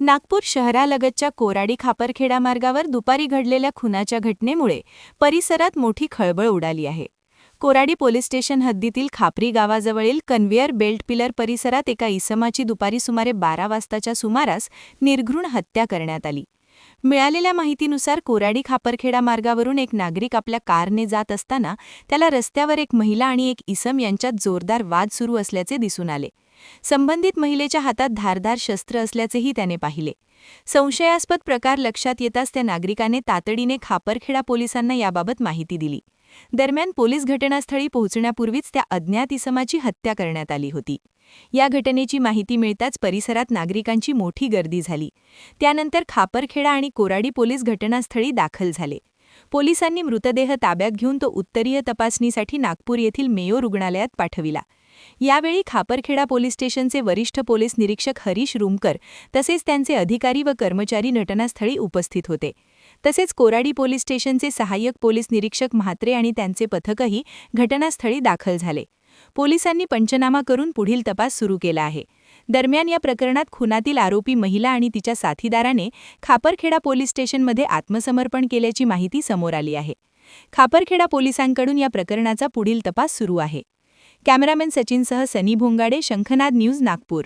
नागपूर शहरालगतच्या कोराडी खापरखेडा मार्गावर दुपारी घडलेल्या खुनाच्या घटनेमुळे परिसरात मोठी खळबळ उडाली आहे. कोराडी पोलीस स्टेशन हद्दीतील खापरी गावाजवळील कन्व्हेयर बेल्ट पिलर परिसरात एका इसमाची दुपारी सुमारे 12 वाजताच्या सुमारास निर्घृण हत्या करण्यात आली. मिळालेल्या माहितीनुसार कोराडी खापरखेडा मार्गावरून एक नागरिक आपल्या कारने जात असताना त्याला रस्त्यावर एक महिला आणि एक इसम यांच्यात जोरदार वाद सुरू असल्याचे दिसून आले. संबंधित महिलेच्या हातात धारदार शस्त्र असल्याचेही त्याने पाहिले. संशयास्पद प्रकार लक्षात येताच त्या नागरिकाने तातडीने खापरखेडा पोलिसांना याबाबत माहिती दिली. दरम्यान पोलीस घटनास्थळी पोहोचण्यापूर्वीच त्या अज्ञात इसमाची हत्या करण्यात आली होती. या घटनेची माहिती मिळताच परिसरात नागरिकांची मोठी गर्दी झाली. त्यानंतर खापरखेडा आणि कोराडी पोलीस घटनास्थळी दाखल झाले. पोलिसांनी मृतदेह ताब्यात घेऊन तो उत्तरीय तपासणीसाठी नागपूर येथील मेयो रुग्णालयात पाठविला. यावेळी खापरखेडा पोलीस स्टेशनचे वरिष्ठ पोलीस निरीक्षक हरीश रुमकर तसेच त्यांचे अधिकारी व कर्मचारी घटनास्थळी उपस्थित होते. तसेच कोराडी पोलीस स्टेशनचे सहाय्यक पोलीस निरीक्षक म्हात्रे आणि त्यांचे पथकही घटनास्थळी दाखल झाले. पोलिसांनी पंचनामा करून पुढील तपास सुरू केला आहे. दरम्यान या प्रकरणात खुनातील आरोपी महिला आणि तिच्या साथीदाराने खापरखेडा पोलीस स्टेशनमध्ये आत्मसमर्पण केल्याची माहिती समोर आली आहे. खापरखेडा पोलिसांकडून या प्रकरणाचा पुढील तपास सुरू आहे. कैमरामैन सचिन सह सनी भोंगाड़े, शंखनाद न्यूज, नागपुर।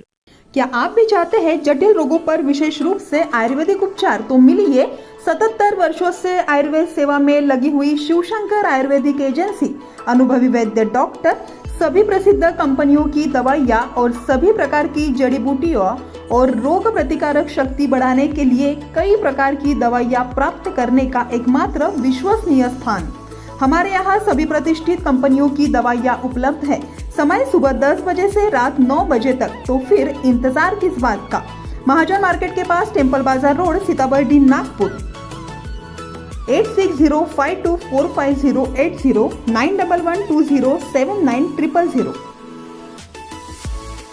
क्या आप भी चाहते हैं जटिल रोगों पर विशेष रूप से आयुर्वेदिक उपचार? तो मिलिए 77 वर्षों से आयुर्वेद सेवा में लगी हुई शिवशंकर आयुर्वेदिक एजेंसी। अनुभवी वैद्य डॉक्टर, सभी प्रसिद्ध कंपनियों की दवाइयाँ और सभी प्रकार की जड़ी बूटियों और रोग प्रतिकारक शक्ति बढ़ाने के लिए कई प्रकार की दवाइयाँ प्राप्त करने का एकमात्र विश्वसनीय स्थान। हमारे यहाँ सभी प्रतिष्ठित कंपनियों की दवाइयाँ उपलब्ध है। समय सुबह 10 बजे से रात 9 बजे तक, तो फिर इंतजार किस बात का। महाजन मार्केट के पास, टेम्पल बाजार रोड, सीताबर्डी, नागपुर। 8605245080 9112079000।